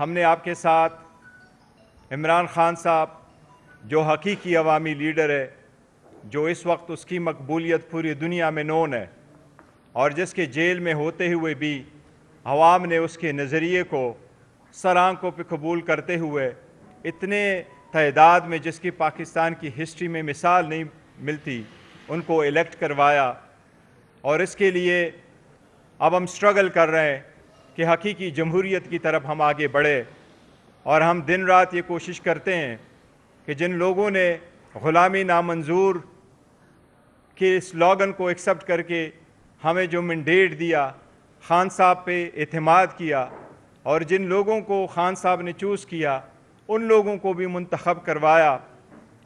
ہم نے آپ کے ساتھ عمران خان صاحب جو حقیقی عوامی لیڈر ہے، جو اس وقت اس کی مقبولیت پوری دنیا میں نون ہے، اور جس کے جیل میں ہوتے ہوئے بھی عوام نے اس کے نظریے کو سر آنکھوں پہ قبول کرتے ہوئے اتنے تعداد میں، جس کی پاکستان کی ہسٹری میں مثال نہیں ملتی، ان کو الیکٹ کروایا. اور اس کے لیے اب ہم سٹرگل کر رہے ہیں کہ حقیقی جمہوریت کی طرف ہم آگے بڑھے. اور ہم دن رات یہ کوشش کرتے ہیں کہ جن لوگوں نے غلامی نامنظور کے سلوگن کو ایکسیپٹ کر کے ہمیں جو مینڈیٹ دیا، خان صاحب پہ اعتماد کیا، اور جن لوگوں کو خان صاحب نے چوز کیا ان لوگوں کو بھی منتخب کروایا،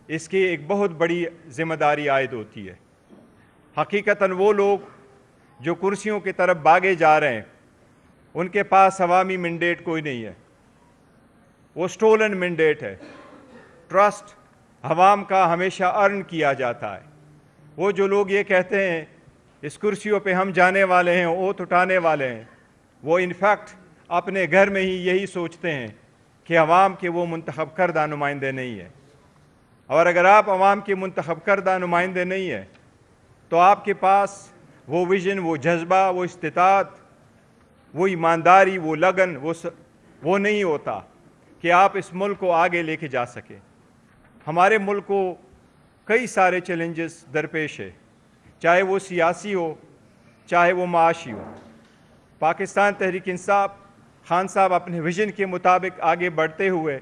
اس کی ایک بہت بڑی ذمہ داری عائد ہوتی ہے. حقیقتاً وہ لوگ جو کرسیوں کی طرف بھاگے جا رہے ہیں، ان کے پاس عوامی مینڈیٹ کوئی نہیں ہے، وہ سٹولن مینڈیٹ ہے. ٹرسٹ عوام کا ہمیشہ ارن کیا جاتا ہے. وہ جو لوگ یہ کہتے ہیں اس کرسیوں پہ ہم جانے والے ہیں، اوت اٹھانے والے ہیں، وہ انفیکٹ اپنے گھر میں ہی یہی سوچتے ہیں کہ عوام کے وہ منتخب کردہ نمائندے نہیں ہیں. اور اگر آپ عوام کے منتخب کردہ نمائندے نہیں ہیں تو آپ کے پاس وہ ویژن، وہ جذبہ، وہ استطاعت، وہ ایمانداری، وہ لگن، وہ نہیں ہوتا کہ آپ اس ملک کو آگے لے کے جا سکیں. ہمارے ملک کو کئی سارے چیلنجز درپیش ہے، چاہے وہ سیاسی ہو، چاہے وہ معاشی ہو. پاکستان تحریک انصاف، خان صاحب اپنے ویژن کے مطابق آگے بڑھتے ہوئے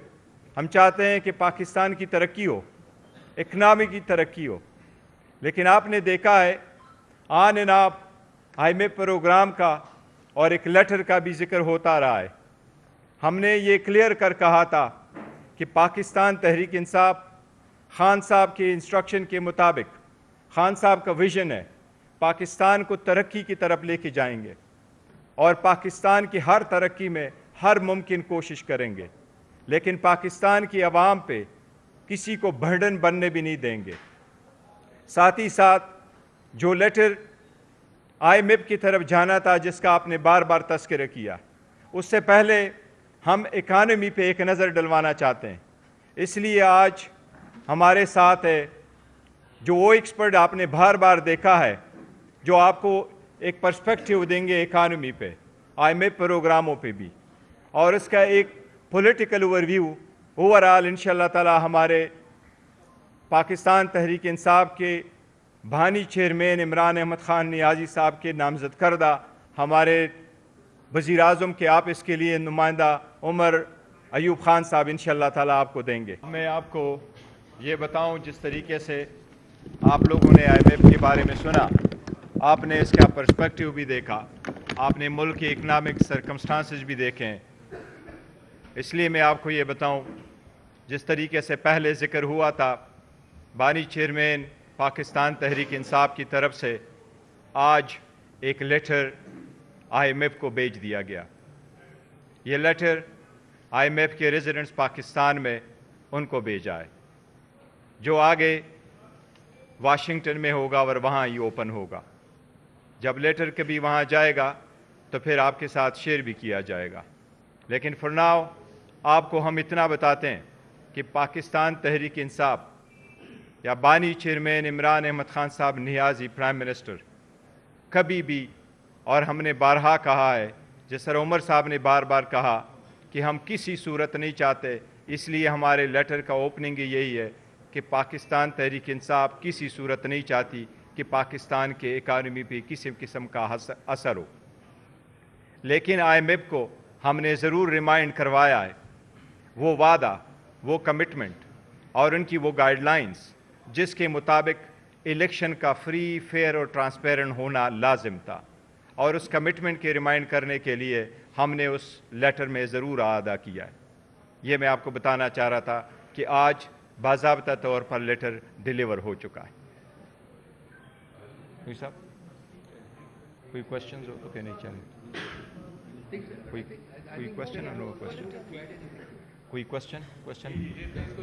ہم چاہتے ہیں کہ پاکستان کی ترقی ہو، اکنامی کی ترقی ہو. لیکن آپ نے دیکھا ہے on and off I M F program کا اور ایک لیٹر کا بھی ذکر ہوتا رہا ہے. ہم نے یہ کلیئر کر کہا تھا کہ پاکستان تحریک انصاف خان صاحب کے انسٹرکشن کے مطابق، خان صاحب کا ویژن ہے، پاکستان کو ترقی کی طرف لے کے جائیں گے اور پاکستان کی ہر ترقی میں ہر ممکن کوشش کریں گے. لیکن پاکستان کی عوام پہ کسی کو برڈن بننے بھی نہیں دیں گے. ساتھ ہی ساتھ جو لیٹر آئی ایم ایف کی طرف جانا تھا، جس کا آپ نے بار بار تذکرہ کیا، اس سے پہلے ہم اکانومی پہ ایک نظر ڈلوانا چاہتے ہیں. اس لیے آج ہمارے ساتھ ہے جو وہ ایکسپرٹ آپ نے بار بار دیکھا ہے، جو آپ کو ایک پرسپیکٹیو دیں گے اکانومی پہ، آئی ایم ایف پروگراموں پہ بھی، اور اس کا ایک political overview overall انشاءاللہ تعالی ہمارے پاکستان تحریک انصاف کے بانی چیئرمین عمران احمد خان نیازی صاحب کے نامزد کردہ ہمارے وزیر اعظم کے آپ اس کے لیے نمائندہ عمر ایوب خان صاحب انشاءاللہ تعالی آپ کو دیں گے. میں آپ کو یہ بتاؤں، جس طریقے سے آپ لوگوں نے آئی ایم ایف کے بارے میں سنا، آپ نے اس کا پرسپیکٹیو بھی دیکھا، آپ نے ملک کے اکنامک سرکمسٹانسز بھی دیکھیں. اس لیے میں آپ کو یہ بتاؤں، جس طریقے سے پہلے ذکر ہوا تھا، بانی چیئرمین پاکستان تحریک انصاف کی طرف سے آج ایک لیٹر آئی ایم ایف کو بھیج دیا گیا. یہ لیٹر آئی ایم ایف کے ریزیڈنٹس پاکستان میں ان کو بھیجا ہے، جو آگے واشنگٹن میں ہوگا اور وہاں ہی اوپن ہوگا. جب لیٹر کبھی وہاں جائے گا تو پھر آپ کے ساتھ شیئر بھی کیا جائے گا. لیکن فار ناؤ آپ کو ہم اتنا بتاتے ہیں کہ پاکستان تحریک انصاف یا بانی چیئرمین عمران احمد خان صاحب نیازی پرائم منسٹر کبھی بھی، اور ہم نے بارہا کہا ہے، جس طرح عمر صاحب نے بار بار کہا کہ ہم کسی صورت نہیں چاہتے، اس لیے ہمارے لیٹر کا اوپننگ یہی ہے کہ پاکستان تحریک انصاف کسی صورت نہیں چاہتی کہ پاکستان کے اکانومی پہ کسی قسم کا اثر ہو. لیکن آئی ایم ایف کو ہم نے ضرور ریمائنڈ کروایا ہے وہ وعدہ، وہ کمٹمنٹ اور ان کی وہ گائیڈ لائنز جس کے مطابق الیکشن کا فری، فیئر اور ٹرانسپیرنٹ ہونا لازم تھا. اور اس کمٹمنٹ کے ریمائنڈ کرنے کے لیے ہم نے اس لیٹر میں ضرور ادا کیا ہے. یہ میں آپ کو بتانا چاہ رہا تھا کہ آج باضابطہ طور پر لیٹر ڈیلیور ہو چکا ہے. کوئی صاحب کوئی کوشچنز ہو تو کہنے چاہیں؟ کوئی کوشچن اور نو کوشچن؟ کوئی کوشچن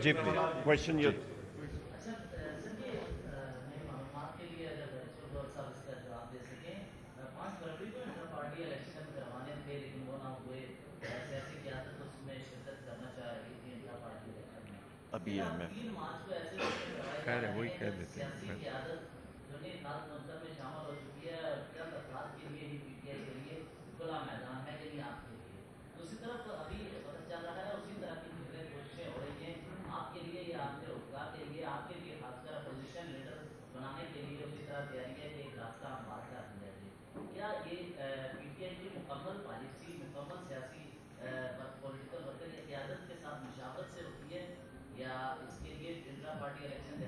جی پلیز کوشچن. جی PMF. خیر ہے وہی کہہ دیتے ہیں.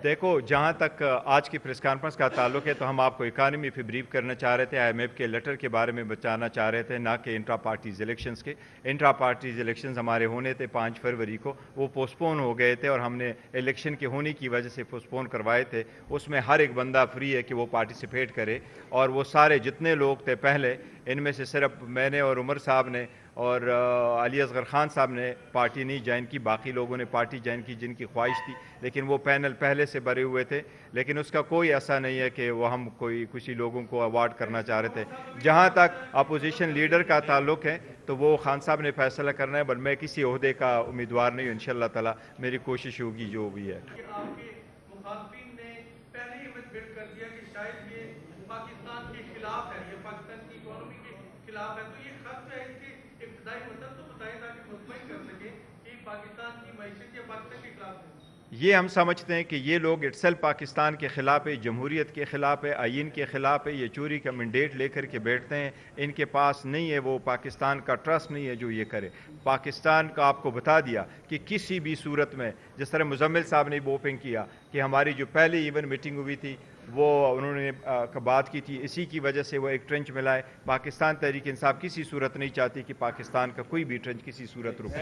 دیکھو جہاں تک آج کی پریس کانفرنس کا تعلق ہے تو ہم آپ کو اکانومی پہ بریف کرنا چاہ رہے تھے, IMF کے لیٹر کے بارے میں بتانا چاہ رہے تھے, نہ کہ انٹرا پارٹیز الیکشنز کے. انٹرا پارٹیز الیکشنز ہمارے ہونے تھے 5 فروری کو, وہ پوسٹ پون ہو گئے تھے اور ہم نے الیکشن کے ہونے کی وجہ سے پوسٹ پون کروائے تھے. اس میں ہر ایک بندہ فری ہے کہ وہ پارٹیسپیٹ کرے, اور وہ سارے جتنے لوگ تھے پہلے, ان میں سے صرف میں نے اور عمر صاحب نے اور علی اصغر خان صاحب نے پارٹی نہیں جوائن کی, باقی لوگوں نے پارٹی جوائن کی جن کی خواہش تھی, لیکن وہ پینل پہلے سے بھرے ہوئے تھے. لیکن اس کا کوئی ایسا نہیں ہے کہ وہ ہم کسی لوگوں کو ایوارڈ کرنا چاہ رہے تھے. جہاں تک اپوزیشن لیڈر کا تعلق ہے تو وہ خان صاحب نے فیصلہ کرنا ہے, بل میں کسی عہدے کا امیدوار نہیں ہوں. انشاءاللہ تعالی میری کوشش ہوگی جو بھی ہے. آپ کے مخالفین نے پہلے ہی بلڈ کر دیا کہ شاید یہ پاکستان کے خلاف ہے, یہ پاکستان کی اکانومی کے خلاف ہے. تو یہ خط ہے, اس کے ابتدائی مطلب تو بتائیں تاکہ مطمئن کر سکیں کہ پاکستان کی معیشت یا پاکستان کے خلاف ہے. یہ ہم سمجھتے ہیں کہ یہ لوگ اٹسیلف پاکستان کے خلاف ہے, جمہوریت کے خلاف ہے, آئین کے خلاف ہے. یہ چوری کا مینڈیٹ لے کر کے بیٹھتے ہیں. ان کے پاس نہیں ہے, وہ پاکستان کا ٹرسٹ نہیں ہے جو یہ کرے. پاکستان کا آپ کو بتا دیا کہ کسی بھی صورت میں, جس طرح مزمل صاحب نے اوپن کیا کہ ہماری جو پہلی ایون میٹنگ ہوئی تھی وہ انہوں نے بات کی تھی, اسی کی وجہ سے وہ ایک ٹرنچ ملا ہے. پاکستان تحریک انصاف کسی صورت نہیں چاہتی کہ پاکستان کا کوئی بھی ٹرنچ کسی صورت رکے.